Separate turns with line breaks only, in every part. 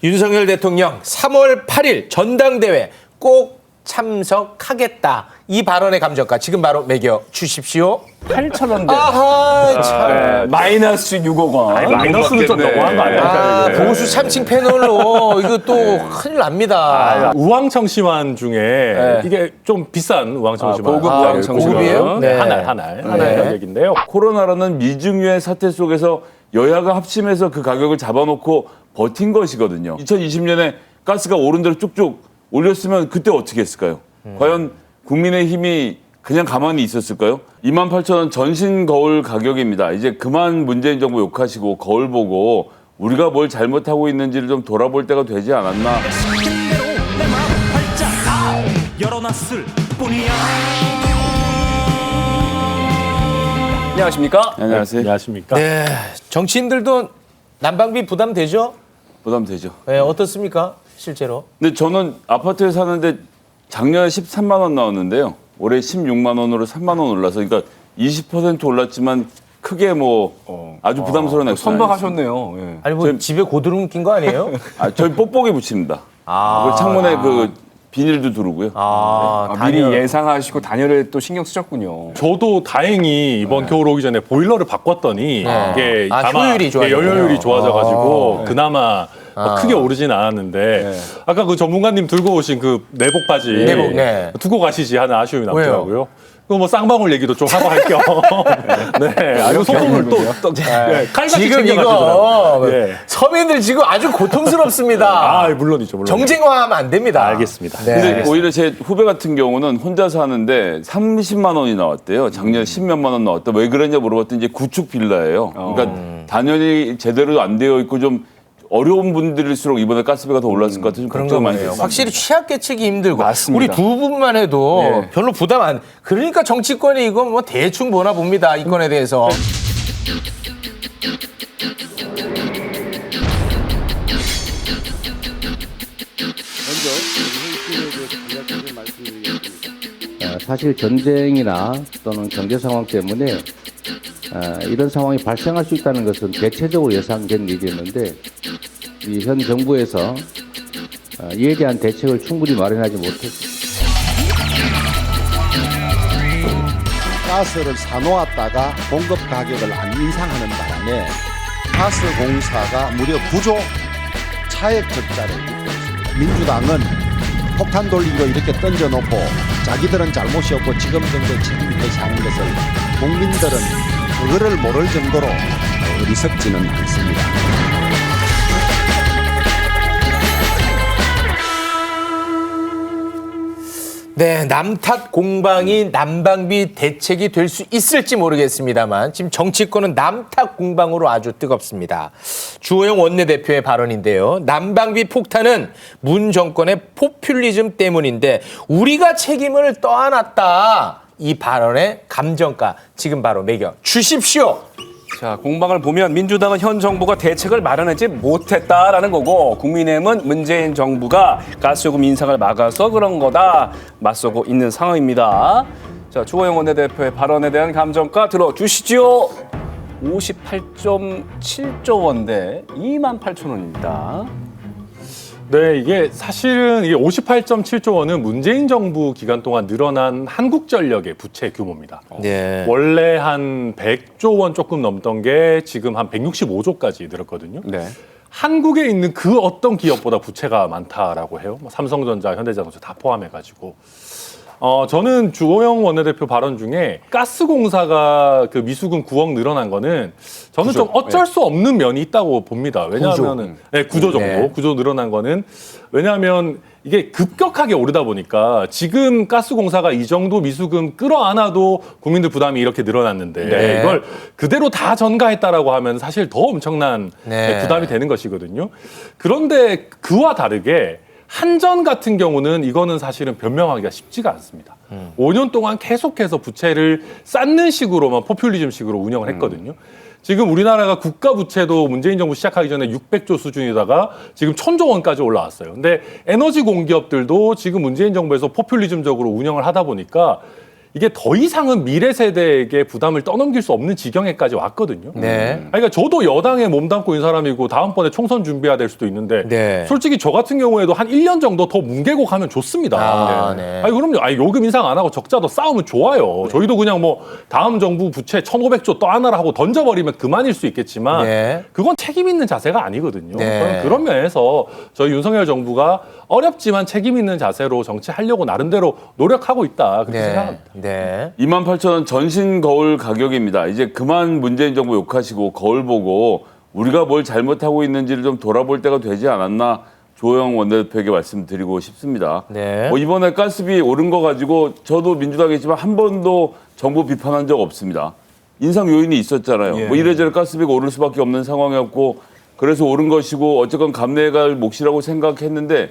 윤석열 대통령 3월 8일 전당대회 꼭 참석하겠다. 이 발언의 감정가 지금 바로 매겨 주십시오.
8,000원대.
아하, 참.
마이너스 6억 원.
아니, 마이너스는 좀 너무한 거 아닐까? 이게.
보수 참칭 패널로 이거 또 큰일 납니다.
우황청심환 중에 이게 좀 비싼 우황청심환.
고급 우황청심환.
고급이에요?
네.
네.
하나의 가격인데요.
코로나라는 미중유의 사태 속에서 여야가 합심해서 그 가격을 잡아놓고 버틴 것이거든요. 2020년에 가스가 오른 대로 쭉쭉 올렸으면 그때 어떻게 했을까요? 과연 국민의힘이 그냥 가만히 있었을까요? 28,000원 전신 거울 가격입니다. 이제 그만 문재인 정부 욕하시고 거울 보고 우리가 뭘 잘못하고 있는지를 좀 돌아볼 때가 되지 않았나.
열어놨을 뿐이야.
안녕하십니까?
안녕하세요.
안녕하십니까?
네, 정치인들도 난방비 부담되죠?
부담되죠.
네, 어떻습니까? 실제로.
근데 저는 아파트에 사는데 작년에 13만 원 나왔는데요. 올해 16만 원으로 3만 원 올라서 그러니까 20% 올랐지만 크게 뭐 아주 부담스러운 액수
선박하셨네요. 예.
아니 뭐 집에 고드름 낀 거 아니에요?
저희 뽁뽁이 붙입니다. 그리고 창문에 그 비닐도 두르고요.
미리
단열.
예상하시고 단열에 또 신경 쓰셨군요.
저도 다행히 이번 겨울 오기 전에 보일러를 바꿨더니 이게
아,
아마
효율이 좋아졌군요.
연료율이 좋아져가지고 그나마 크게 오르진 않았는데 아까 그 전문가님 들고 오신 그 내복 바지
내복, 네.
두고 가시지 하는 아쉬움이 남더라고요. 그거 뭐 쌍방울 얘기도 좀 하고 할 겸. 네. 아, 이거 소품을 또 칼같이
지금 이거
챙겨가시더라고요. 예.
서민들 지금 아주 고통스럽습니다.
아, 물론이죠.
정쟁화하면 안 됩니다.
알겠습니다.
네.
근데 오히려 제 후배 같은 경우는 혼자 사는데 30만 원이 나왔대요. 작년에 10몇만 원 나왔다. 왜 그러냐 물어봤더니 이제 구축 빌라예요. 그러니까 단열이 제대로 안 되어 있고 좀 어려운 분들일수록 이번에 가스비가 더 올랐을 것 같아서 좀
그런
걱정
거
많이
많아요.
됐어요.
확실히 취약계층이 힘들고
맞습니다.
우리 두 분만 해도 별로 부담 안. 그러니까 정치권이 이거 뭐 대충 보나 봅니다. 이 건에 대해서.
사실 전쟁이나 또는 경제 상황 때문에 이런 상황이 발생할 수 있다는 것은 대체적으로 예상된 일이었는데 이 현 정부에서 이에 대한 대책을 충분히 마련하지 못했습니다.
가스를 사놓았다가 공급 가격을 안 인상하는 바람에 가스공사가 무려 9조 차액 적자를 입고 있습니다. 민주당은 폭탄 돌리기로 이렇게 던져놓고 자기들은 잘못이 없고 지금 정도의 책임이 것이 아닌 것을 국민들은 그거를 모를 정도로 어리석지는 않습니다.
네, 남탓 공방이 난방비 대책이 될 수 있을지 모르겠습니다만 지금 정치권은 남탓 공방으로 아주 뜨겁습니다. 주호영 원내대표의 발언인데요. 난방비 폭탄은 문 정권의 포퓰리즘 때문인데 우리가 책임을 떠안았다. 이 발언의 감정가 지금 바로 매겨 주십시오.
자, 공방을 보면 민주당은 현 정부가 대책을 마련하지 못했다라는 거고 국민의힘은 문재인 정부가 가스요금 인상을 막아서 그런 거다 맞서고 있는 상황입니다. 자, 주호영 원내대표의 발언에 대한 감정가 들어주시죠. 58.7조 원대 28,000원입니다.
네, 이게 사실은 이게 58.7조 원은 문재인 정부 기간 동안 늘어난 한국전력의 부채 규모입니다.
네.
원래 한 100조 원 조금 넘던 게 지금 한 165조까지 늘었거든요.
네.
한국에 있는 그 어떤 기업보다 부채가 많다라고 해요. 뭐 삼성전자, 현대자동차 다 포함해가지고. 저는 주호영 원내대표 발언 중에 가스공사가 그 미수금 9억 늘어난 거는 저는 좀 어쩔 수 없는 면이 있다고 봅니다. 왜냐하면은 구조 정도,
네.
구조 늘어난 거는 왜냐하면 이게 급격하게 오르다 보니까 지금 가스공사가 이 정도 미수금 끌어안아도 국민들 부담이 이렇게 늘어났는데
네.
이걸 그대로 다 전가했다라고 하면 사실 더 엄청난
네.
부담이 되는 것이거든요. 그런데 그와 다르게 한전 같은 경우는 이거는 사실은 변명하기가 쉽지가 않습니다. 5년 동안 계속해서 부채를 쌓는 식으로만 포퓰리즘식으로 운영을 했거든요. 지금 우리나라가 국가 부채도 문재인 정부 시작하기 전에 600조 수준이다가 지금 1000조 원까지 올라왔어요. 근데 에너지 공기업들도 지금 문재인 정부에서 포퓰리즘적으로 운영을 하다 보니까 이게 더 이상은 미래 세대에게 부담을 떠넘길 수 없는 지경에까지 왔거든요.
네.
그러니까 저도 여당에 몸담고 있는 사람이고 다음번에 총선 준비해야 될 수도 있는데
네.
솔직히 저 같은 경우에도 한 1년 정도 더 뭉개고 가면 좋습니다.
아, 네.
아니 그럼요. 아니 요금 인상 안 하고 적자도 싸우면 좋아요. 저희도 그냥 뭐 다음 정부 부채 1,500조 또 하나를 하고 던져버리면 그만일 수 있겠지만
네.
그건 책임 있는 자세가 아니거든요.
네.
저는 그런 면에서 저희 윤석열 정부가 어렵지만 책임 있는 자세로 정치하려고 나름대로 노력하고 있다 그렇게
네.
생각합니다.
네.
28,000원 전신 거울 가격입니다. 이제 그만 문재인 정부 욕하시고 거울 보고 우리가 뭘 잘못하고 있는지를 좀 돌아볼 때가 되지 않았나 조영 원내대표에게 말씀드리고 싶습니다.
네.
이번에 가스비 오른 거 가지고 저도 민주당이지만 한 번도 정부 비판한 적 없습니다. 인상 요인이 있었잖아요. 뭐 이래저래 가스비가 오를 수밖에 없는 상황이었고 그래서 오른 것이고 어쨌건 감내해 갈 몫이라고 생각했는데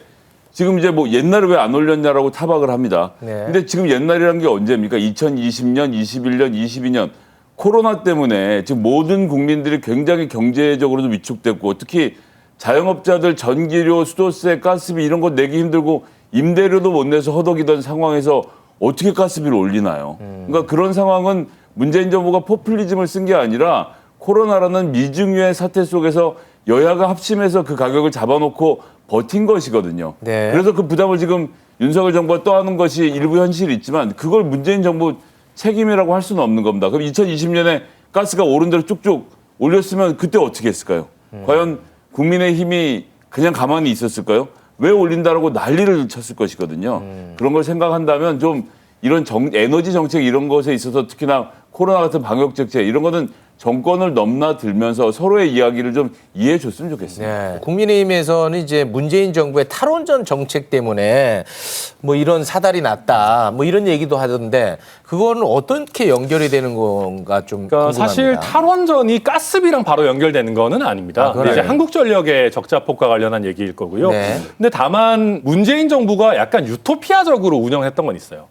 지금 이제 뭐 옛날에 왜 안 올렸냐라고 타박을 합니다.
네.
근데 지금 옛날이란 게 언제입니까? 2020년, 21년, 22년 코로나 때문에 지금 모든 국민들이 굉장히 경제적으로도 위축됐고 특히 자영업자들 전기료, 수도세, 가스비 이런 거 내기 힘들고 임대료도 못 내서 허덕이던 상황에서 어떻게 가스비를 올리나요? 그러니까 그런 상황은 문재인 정부가 포퓰리즘을 쓴 게 아니라 코로나라는 미중유의 사태 속에서 여야가 합심해서 그 가격을 잡아놓고 버틴 것이거든요.
네.
그래서 그 부담을 지금 윤석열 정부가 떠안은 것이 일부 현실이 있지만 그걸 문재인 정부 책임이라고 할 수는 없는 겁니다. 그럼 2020년에 가스가 오른 대로 쭉쭉 올렸으면 그때 어떻게 했을까요? 과연 국민의힘이 그냥 가만히 있었을까요? 왜 올린다라고 난리를 쳤을 것이거든요. 그런 걸 생각한다면 좀 이런 에너지 정책 이런 것에 있어서 특히나 코로나 같은 방역 정책 이런 거는 정권을 넘나들면서 서로의 이야기를 좀 이해해 줬으면 좋겠습니다.
네. 국민의힘에서는 이제 문재인 정부의 탈원전 정책 때문에 뭐 이런 사달이 났다 뭐 이런 얘기도 하던데 그거는 어떻게 연결이 되는 건가 좀
그러니까
궁금합니다.
사실 탈원전이 가스비랑 바로 연결되는 거는 아닙니다.
아, 그래요?
이제 한국전력의 적자폭과 관련한 얘기일 거고요.
네.
근데 다만 문재인 정부가 약간 유토피아적으로 운영했던 건 있어요.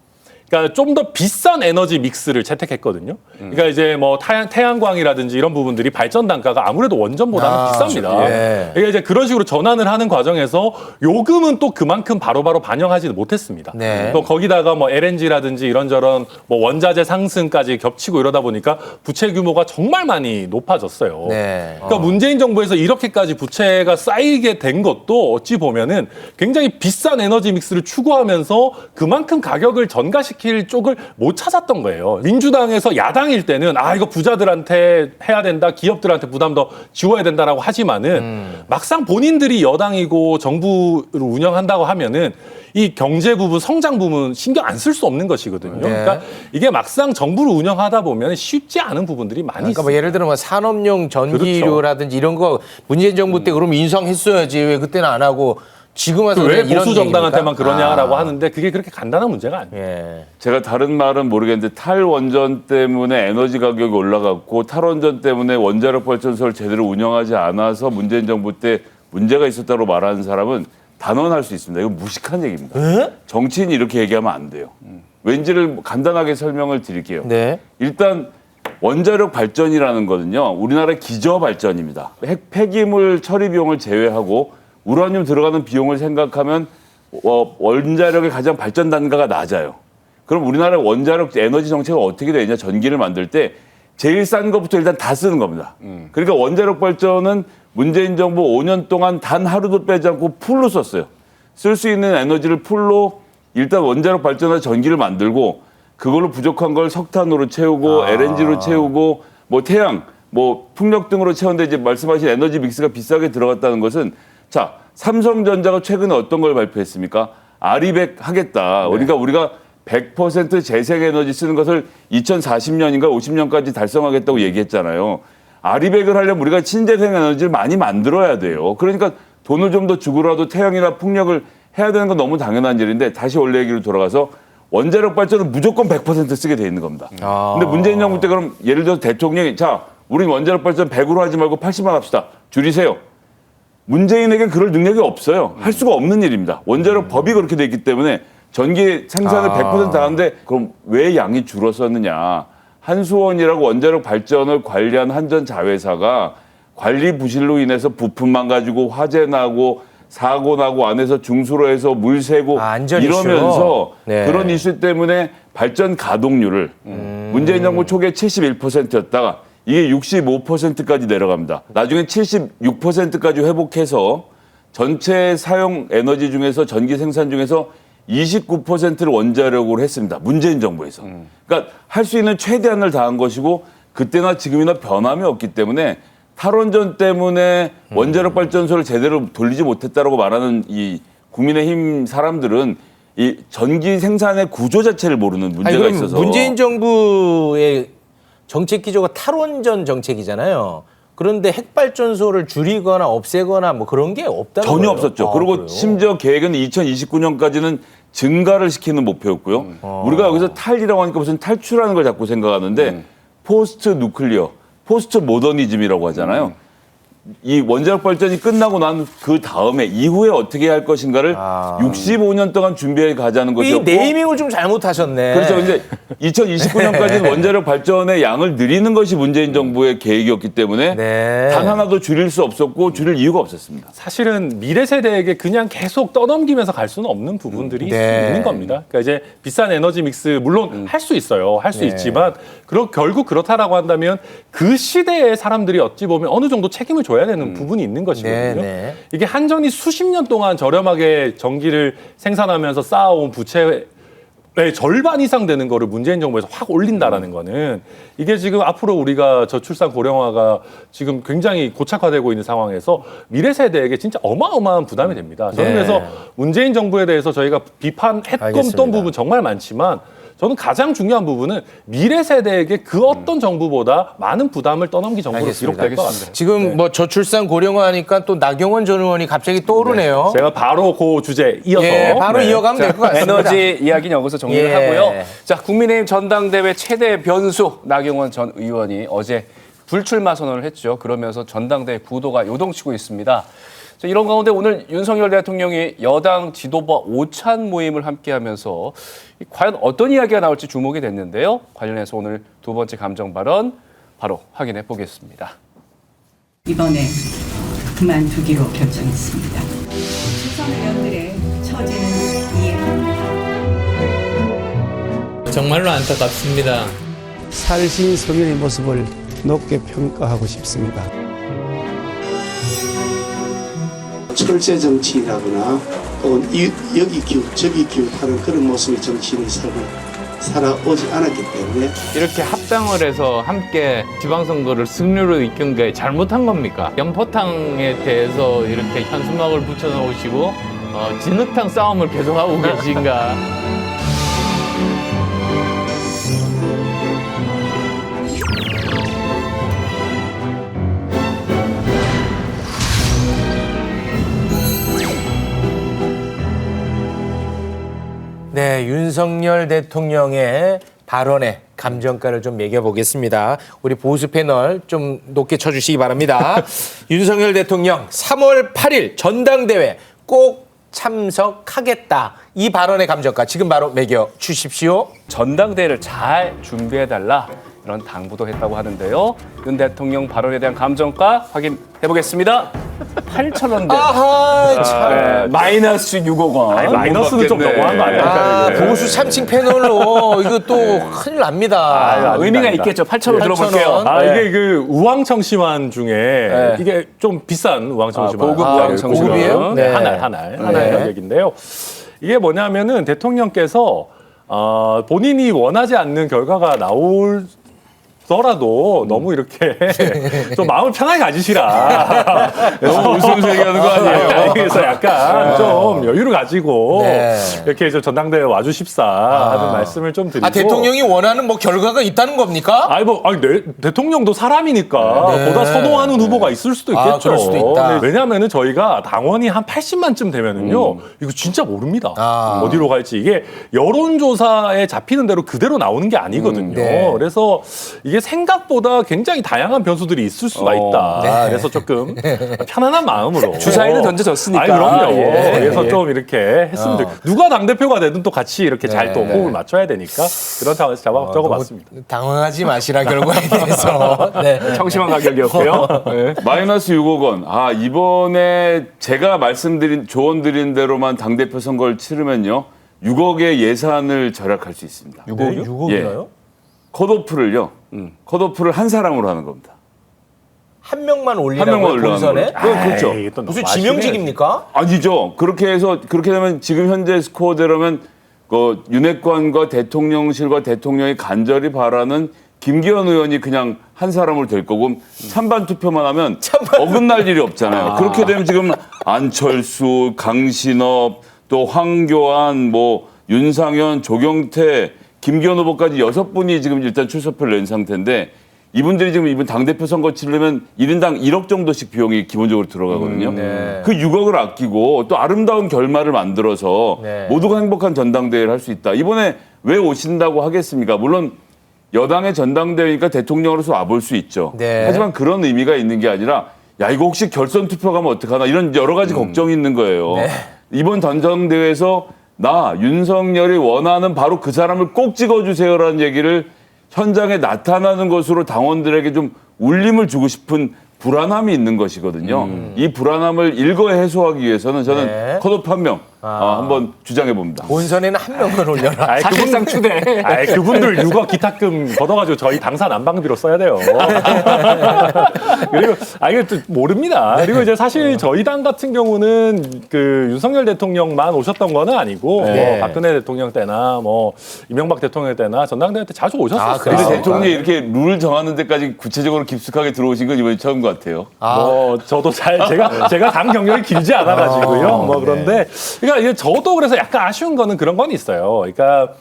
그러니까 좀 더 비싼 에너지 믹스를 채택했거든요. 그러니까 이제 뭐 태양광이라든지 이런 부분들이 발전 단가가 아무래도 원전보다는 비쌉니다.
예.
그러니까 이제 그런 식으로 전환을 하는 과정에서 요금은 또 그만큼 바로바로 반영하지 못했습니다.
네.
또 거기다가 뭐 LNG라든지 이런저런 뭐 원자재 상승까지 겹치고 이러다 보니까 부채 규모가 정말 많이 높아졌어요.
네.
그러니까 문재인 정부에서 이렇게까지 부채가 쌓이게 된 것도 어찌 보면은 굉장히 비싼 에너지 믹스를 추구하면서 그만큼 가격을 전가시킬 쪽을 못 찾았던 거예요. 민주당에서 야당일 때는 이거 부자들한테 해야 된다, 기업들한테 부담 더 지워야 된다라고 하지만은 막상 본인들이 여당이고 정부를 운영한다고 하면은 이 경제 부분, 성장 부분 신경 안 쓸 수 없는 것이거든요.
네.
그러니까 이게 막상 정부를 운영하다 보면 쉽지 않은 부분들이 많이
그러니까
있어요.
뭐 예를 들어 뭐 산업용 전기료라든지 이런 거 문재인 정부 때 그럼 인상했어야지 왜 그때는 안 하고 지금 와서
왜
이런
보수 정당한테만
얘기입니까?
그러냐라고 하는데 그게 그렇게 간단한 문제가 아니에요.
예.
제가 다른 말은 모르겠는데 탈원전 때문에 에너지 가격이 올라갔고 탈원전 때문에 원자력 발전소를 제대로 운영하지 않아서 문재인 정부 때 문제가 있었다고 말하는 사람은 단언할 수 있습니다. 이거 무식한 얘기입니다. 정치인이 이렇게 얘기하면 안 돼요. 왠지를 간단하게 설명을 드릴게요.
네.
일단 원자력 발전이라는 거는요. 우리나라의 기저 발전입니다. 폐기물 처리 비용을 제외하고 우라늄 들어가는 비용을 생각하면 원자력의 가장 발전 단가가 낮아요. 그럼 우리나라 원자력 에너지 정책은 어떻게 되냐? 전기를 만들 때 제일 싼 것부터 일단 다 쓰는 겁니다. 그러니까 원자력 발전은 문재인 정부 5년 동안 단 하루도 빼지 않고 풀로 썼어요. 쓸 수 있는 에너지를 풀로 일단 원자력 발전해서 전기를 만들고 그걸로 부족한 걸 석탄으로 채우고 LNG로 채우고 뭐 태양, 뭐 풍력 등으로 채우는데 이제 말씀하신 에너지 믹스가 비싸게 들어갔다는 것은 자, 삼성전자가 최근에 어떤 걸 발표했습니까? 아리백 하겠다. 그러니까 우리가 100% 재생에너지 쓰는 것을 2040년인가 50년까지 달성하겠다고 얘기했잖아요. 아리백을 하려면 우리가 신재생에너지를 많이 만들어야 돼요. 그러니까 돈을 좀 더 주고라도 태양이나 풍력을 해야 되는 건 너무 당연한 일인데 다시 원래 얘기로 돌아가서 원자력 발전은 무조건 100% 쓰게 돼 있는 겁니다. 근데 문재인 정부 때 그럼 예를 들어서 대통령이 자, 우리 원자력 발전 100으로 하지 말고 80만 합시다. 줄이세요. 문재인에겐 그럴 능력이 없어요. 할 수가 없는 일입니다. 원자력 법이 그렇게 돼 있기 때문에 전기 생산을 100% 하는데 그럼 왜 양이 줄었었느냐. 한수원이라고 원자력 발전을 관리한 한전 자회사가 관리 부실로 인해서 부품만 가지고 화재 나고 사고 나고 안에서 중수로 해서 물 새고
안전
이러면서
이슈. 네.
그런 이슈 때문에 발전 가동률을 문재인 정부 초기에 71%였다가 이게 65%까지 내려갑니다. 나중에 76%까지 회복해서 전체 사용 에너지 중에서 전기 생산 중에서 29%를 원자력으로 했습니다. 문재인 정부에서. 그러니까 할 수 있는 최대한을 다한 것이고 그때나 지금이나 변함이 없기 때문에 탈원전 때문에 원자력 발전소를 제대로 돌리지 못했다라고 말하는 이 국민의힘 사람들은 이 전기 생산의 구조 자체를 모르는 문제가
아니, 그럼
있어서
문재인 정부의 정책 기조가 탈원전 정책이잖아요. 그런데 핵발전소를 줄이거나 없애거나 뭐 그런 게 없다는
전혀
거예요?
없었죠.
아,
그리고
그래요?
심지어 계획은 2029년까지는 증가를 시키는 목표였고요. 우리가 여기서 탈이라고 하니까 무슨 탈출하는 걸 자꾸 생각하는데 포스트 누클리어, 포스트 모더니즘이라고 하잖아요. 이 원자력 발전이 끝나고 난 그 다음에 이후에 어떻게 할 것인가를 65년 동안 준비해 가자는
이
것이었고
네이밍을 좀 잘못하셨네.
그렇죠. 근데 2029년까지는 원자력 발전의 양을 늘리는 것이 문재인 정부의 계획이었기 때문에
네.
단 하나도 줄일 수 없었고 줄일 이유가 없었습니다.
사실은 미래 세대에게 그냥 계속 떠넘기면서 갈 수는 없는 부분들이
네.
있는 겁니다. 그러니까 이제 비싼 에너지 믹스 물론 할 수 있어요. 할 수
네.
있지만 결국 그렇다라고 한다면 그 시대의 사람들이 어찌 보면 어느 정도 책임을 줘야 되는 부분이 있는 것이거든요.
네, 네.
이게 한전이 수십 년 동안 저렴하게 전기를 생산하면서 쌓아온 부채의 절반 이상 되는 거를 문재인 정부에서 확 올린다라는 거는 이게 지금 앞으로 우리가 저출산 고령화가 지금 굉장히 고착화되고 있는 상황에서 미래 세대에게 진짜 어마어마한 부담이 됩니다. 저는
네.
그래서 문재인 정부에 대해서 저희가 비판했던
알겠습니다.
부분 정말 많지만 저는 가장 중요한 부분은 미래 세대에게 그 어떤 정부보다 많은 부담을 떠넘기 정부로
알겠습니다.
기록될 것 같아요.
지금 뭐 저출산 고령화하니까 또 나경원 전 의원이 갑자기 떠오르네요.
제가 바로 그 주제 이어서
예, 바로 이어가면 될 것 같습니다.
에너지 이야기는 여기서 정리를
예.
하고요. 자, 국민의힘 전당대회 최대 변수 나경원 전 의원이 어제 불출마 선언을 했죠. 그러면서 전당대회 구도가 요동치고 있습니다. 자, 이런 가운데 오늘 윤석열 대통령이 여당 지도부 오찬 모임을 함께하면서 과연 어떤 이야기가 나올지 주목이 됐는데요. 관련해서 오늘 두 번째 감정 발언 바로 확인해 보겠습니다.
이번에 그만두기로 결정했습니다. 수선 의원들의 처지는 이해합니다.
정말로 안타깝습니다.
살신 성현의 모습을 높게 평가하고 싶습니다. 철새 정치인이라거나 또는 여기 기웃 저기 기웃하는 그런 모습의 정치인의 삶을 살아오지 않았기 때문에
이렇게 합당을 해서 함께 지방선거를 승리로 이끈 게 잘못한 겁니까? 연포탕에 대해서 이렇게 현수막을 붙여놓으시고 진흙탕 싸움을 계속하고 계신가?
네, 윤석열 대통령의 발언에 감정가를 좀 매겨보겠습니다. 우리 보수 패널 좀 높게 쳐주시기 바랍니다. 윤석열 대통령 3월 8일 전당대회 꼭 참석하겠다. 이 발언의 감정가 지금 바로 매겨주십시오.
전당대회를 잘 준비해달라 이런 당부도 했다고 하는데요. 윤 대통령 발언에 대한 감정가 확인해 보겠습니다. 8,000원대.
아하, 참.
네, 마이너스 6억 원.
아니, 마이너스는 좀 너무한 거 아닙니까? 이게?
보수 참칭 패널로 이거 또 큰일 납니다.
의미가 있겠죠. 8,000원 들어볼게요.
8,000원.
이게 그 우황청심환 중에 이게 좀 비싼 우황청심환.
고급 우황청심환.
고급이에요?
네.
네.
하나의 가격인데요. 이게 뭐냐면은 대통령께서 본인이 원하지 않는 결과가 나오더라도 너무 이렇게 좀 마음을 편하게 가지시라.
너무 웃으면서 얘기하는 거 아니에요?
그래서 약간 좀 여유를 가지고
네.
이렇게 좀 전당대회 와주십사 하는 말씀을 좀 드리고.
대통령이 원하는 뭐 결과가 있다는 겁니까?
대통령도 사람이니까
네.
보다 선호하는 후보가 있을 수도 있겠죠.
그럴 수도 있다.
네, 왜냐하면은 저희가 당원이 한 80만쯤 되면은요, 이거 진짜 모릅니다. 어디로 갈지. 이게 여론조사에 잡히는 대로 그대로 나오는 게 아니거든요.
네.
그래서 이게 이게 생각보다 굉장히 다양한 변수들이 있을 수가 있다.
네.
그래서 조금 편안한 마음으로
주사위는 던져졌으니까.
아이, 그럼요.
예.
그래서 좀 이렇게 했으면 좋 누가 당대표가 되든 또 같이 이렇게 잘 또 호흡을 맞춰야 되니까 그런 상황에서 적어봤습니다.
당황하지 마시라 결과에 대해서. 네.
청심한 가격이었고요. 네.
마이너스 6억 원. 아, 이번에 제가 말씀드린 조언 드린 대로만 당대표 선거를 치르면요. 6억의 예산을 절약할 수 있습니다.
6억이나요?
컷오프를요. 컷오프를 한 사람으로 하는 겁니다.
한 명만
한
올리라고
명만 올라가는
본선에?
거죠. 그렇죠.
에이, 또 너무
무슨
아쉽네.
지명직입니까?
아니죠. 그렇게 해서 그렇게 되면 지금 현재 스코어대로면 그 윤핵관과 대통령실과 대통령이 간절히 바라는 김기현 의원이 그냥 한 사람으로 될 거고 찬반 투표만 하면 어긋날 일이 없잖아요. 그렇게 되면 지금 안철수, 강신업, 또 황교안, 뭐 윤상현, 조경태, 김기현 후보까지 6분이 지금 일단 출사표를 낸 상태인데 이분들이 지금 이번 당대표 선거 치려면 1인당 1억 정도씩 비용이 기본적으로 들어가거든요.
네.
그 6억을 아끼고 또 아름다운 결말을 만들어서
네.
모두가 행복한 전당대회를 할 수 있다. 이번에 왜 오신다고 하겠습니까? 물론 여당의 전당대회니까 대통령으로서 와볼 수 있죠.
네.
하지만 그런 의미가 있는 게 아니라 야 이거 혹시 결선 투표 가면 어떡하나 이런 여러 가지 걱정이 있는 거예요.
네.
이번 전당대회에서 나 윤석열이 원하는 바로 그 사람을 꼭 찍어주세요라는 얘기를 현장에 나타나는 것으로 당원들에게 좀 울림을 주고 싶은 불안함이 있는 것이거든요. 이 불안함을 일거에 해소하기 위해서는 저는
네.
컷오프 한 명 한번 주장해 봅니다.
본선에는 한 명만 올려라.
아이,
사실상 추대.
아이, 그분들 6억 기탁금 걷어가지고 저희 당사 난방비로 써야 돼요. 그리고 이게 또 모릅니다. 그리고 이제 사실 저희 당 같은 경우는 그 윤석열 대통령만 오셨던 거는 아니고
네.
뭐 박근혜 대통령 때나 뭐 이명박 대통령 때나 전당대회 때 자주 오셨었어요.
그래요?
근데 대통령이 이렇게 룰 정하는 데까지 구체적으로 깊숙하게 들어오신 건 이번이 처음 것 같아요.
뭐 저도 제가 당 경력이 길지 않아가지고요. 뭐 그런데 그러니까 이게 저도 그래서 약간 아쉬운 거는 그런 건 있어요. 그러니까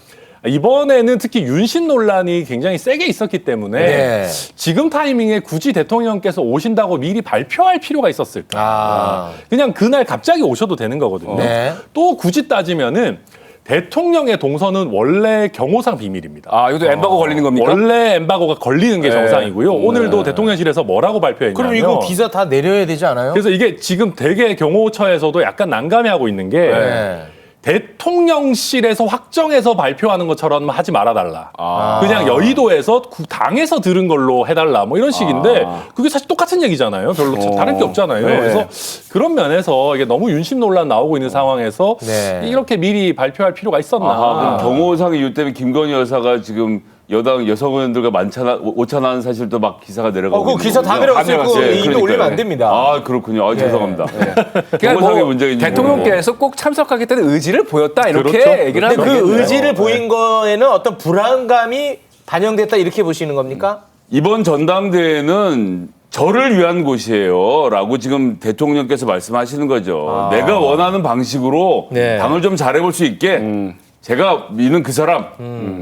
이번에는 특히 윤심 논란이 굉장히 세게 있었기 때문에
네.
지금 타이밍에 굳이 대통령께서 오신다고 미리 발표할 필요가 있었을까? 그냥 그날 갑자기 오셔도 되는 거거든요.
네.
또 굳이 따지면은 대통령의 동선은 원래 경호상 비밀입니다.
아, 이것도 엠바고 걸리는 겁니까?
원래 엠바고가 걸리는 게 정상이고요. 오늘도 대통령실에서 뭐라고 발표했냐면
그럼 이거 기사 다 내려야 되지 않아요?
그래서 이게 지금 되게 경호처에서도 약간 난감해하고 있는 게
네.
대통령실에서 확정해서 발표하는 것처럼 하지 말아달라. 그냥 여의도에서 당에서 들은 걸로 해달라. 뭐 이런 식인데 그게 사실 똑같은 얘기잖아요. 별로 다를 게 없잖아요.
네.
그래서 그런 면에서 이게 너무 윤심 논란 나오고 있는 상황에서
네.
이렇게 미리 발표할 필요가 있었나.
그럼 경호상 이유 때문에 김건희 여사가 지금 여당 여성 의원들과 오찬하는 사실도 막 기사가 내려가고
그
있는
기사 다
거군요.
내려갔어요. 그거
예,
입에
그러니까요.
올리면 안 됩니다.
아 그렇군요. 죄송합니다.
그러니까
경호상의
뭐
문제인지
대통령께서 꼭 참석하겠다는 의지를 보였다 이렇게
그렇죠.
얘기를
근데
하는
그
거겠네요.
의지를 보인 거에는 어떤 불안감이 반영됐다 이렇게 보시는 겁니까?
이번 전당대회는 저를 위한 곳이에요.라고 지금 대통령께서 말씀하시는 거죠. 내가 원하는 방식으로
네.
당을 좀 잘해볼 수 있게 제가 믿는 그 사람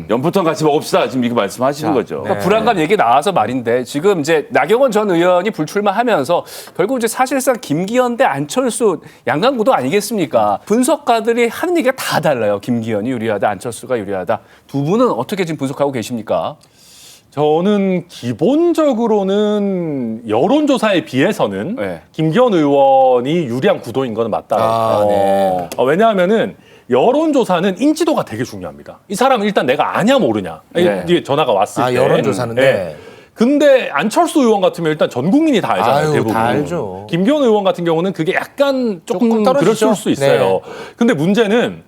연포탕 같이 먹읍시다. 지금 이렇게 말씀하시는 거죠.
그러니까 불안감 얘기 나와서 말인데 지금 이제 나경원 전 의원이 불출마하면서 결국 이제 사실상 김기현 대 안철수 양강구도 아니겠습니까? 분석가들이 하는 얘기가 다 달라요. 김기현이 유리하다, 안철수가 유리하다. 두 분은 어떻게 지금 분석하고 계십니까?
저는 기본적으로는 여론조사에 비해서는
네.
김기현 의원이 유리한 구도인 건 맞다.
네.
왜냐하면은 여론조사는 인지도가 되게 중요합니다. 이 사람은 일단 내가 아냐 모르냐.
네.
이게 전화가 왔을 때.
여론조사는 네.
근데 안철수 의원 같으면 일단 전 국민이 다 알잖아요.
아유,
대부분.
다 알죠.
김기현 의원 같은 경우는 그게 약간 조금
떨어지죠.
그럴 수 있어요.
네.
근데 문제는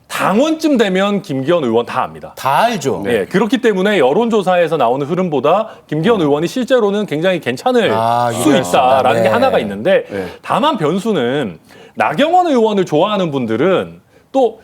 당원쯤 되면 김기현 의원 다 압니다.
다 알죠.
예, 그렇기 때문에 여론조사에서 나오는 흐름보다 김기현 의원이 실제로는 굉장히 괜찮을 수
유리할 수
있다라는
있다.
게
네.
하나가 있는데 다만 변수는 나경원 의원을 좋아하는 분들은 또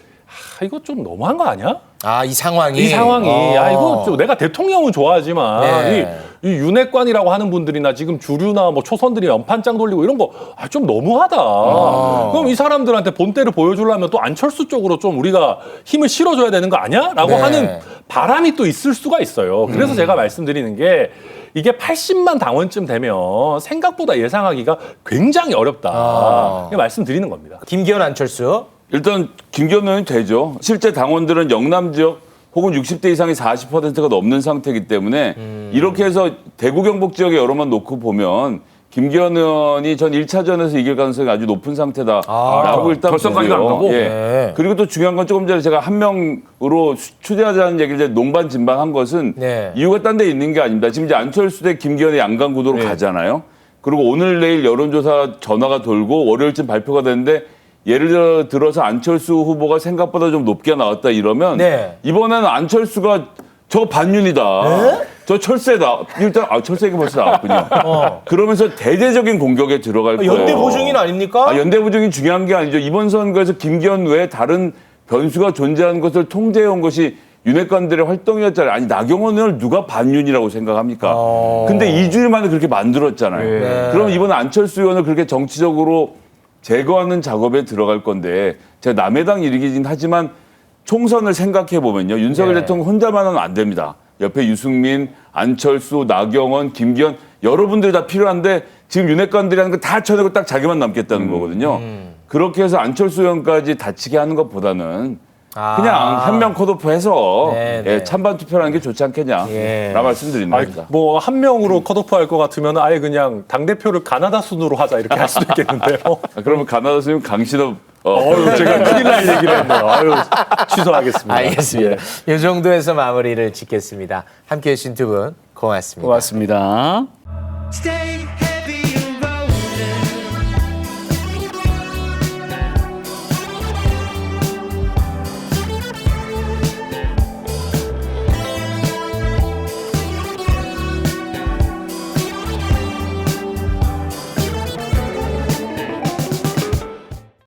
이거 좀 너무한 거 아니야?
이 상황이.
이 상황이 이거 좀 내가 대통령은 좋아하지만
네.
이 윤핵관이라고 하는 분들이나 지금 주류나 뭐 초선들이 연판장 돌리고 이런 거 좀 너무하다. 그럼 이 사람들한테 본때를 보여주려면 또 안철수 쪽으로 좀 우리가 힘을 실어줘야 되는 거 아니야? 라고
네.
하는 바람이 또 있을 수가 있어요. 그래서 제가 말씀드리는 게 이게 80만 당원쯤 되면 생각보다 예상하기가 굉장히 어렵다. 이렇게 말씀드리는 겁니다.
김기현 안철수.
일단 김기현 의원이 되죠. 실제 당원들은 영남 지역 혹은 60대 이상이 40%가 넘는 상태이기 때문에 이렇게 해서 대구 경북 지역의 여론만 놓고 보면 김기현 의원이 전 1차전에서 이길 가능성이 아주 높은 상태다라고 일단
결선까지도 안
보고요.
가고?
예.
네.
그리고 또 중요한 건 조금 전에 제가 한 명으로 추대하자는 얘기를 이제 농반진반한 것은
네.
이유가 딴 데 있는 게 아닙니다. 지금 이제 안철수 대 김기현의 양강 구도로
네.
가잖아요. 그리고 오늘 내일 여론조사 전화가 돌고 월요일쯤 발표가 되는데 예를 들어서 안철수 후보가 생각보다 좀 높게 나왔다 이러면
네.
이번에는 안철수가 저 반윤이다. 저 철새다. 일단 철새 얘기 벌써 나왔군요. 그러면서 대대적인 공격에 들어갈 거예요.
연대 보증인 아닙니까?
연대 보증이 중요한 게 아니죠. 이번 선거에서 김기현 외에 다른 변수가 존재하는 것을 통제해온 것이 윤핵관들의 활동이었잖아요. 아니 나경원 의원을 누가 반윤이라고 생각합니까? 근데 2주일 만에 그렇게 만들었잖아요.
네.
그럼 이번에 안철수 의원을 그렇게 정치적으로 제거하는 작업에 들어갈 건데 제가 남의 당 일이긴 하지만 총선을 생각해 보면요. 윤석열
네.
대통령 혼자만은 안 됩니다. 옆에 유승민, 안철수, 나경원, 김기현 여러분들이 다 필요한데 지금 윤핵관들이 하는 거 다 쳐내고 딱 자기만 남겠다는 거거든요. 그렇게 해서 안철수 의원까지 다치게 하는 것보다는 그냥 한 명 컷오프해서
네, 네.
찬반 투표하는 게 좋지 않겠냐
예.
라는 말씀드리는 겁니다.
뭐 한 명으로 컷오프할 것 같으면 아예 그냥 당 대표를 가나다 순으로 하자 이렇게 할 수도 있겠는데요.
그러면 가나다 선생님 강신업
제가 큰일 날 얘기를 했네요. 취소하겠습니다.
알겠습니다. 이 정도에서 마무리를 짓겠습니다. 함께해 주신 두 분 고맙습니다.
고맙습니다.
Stay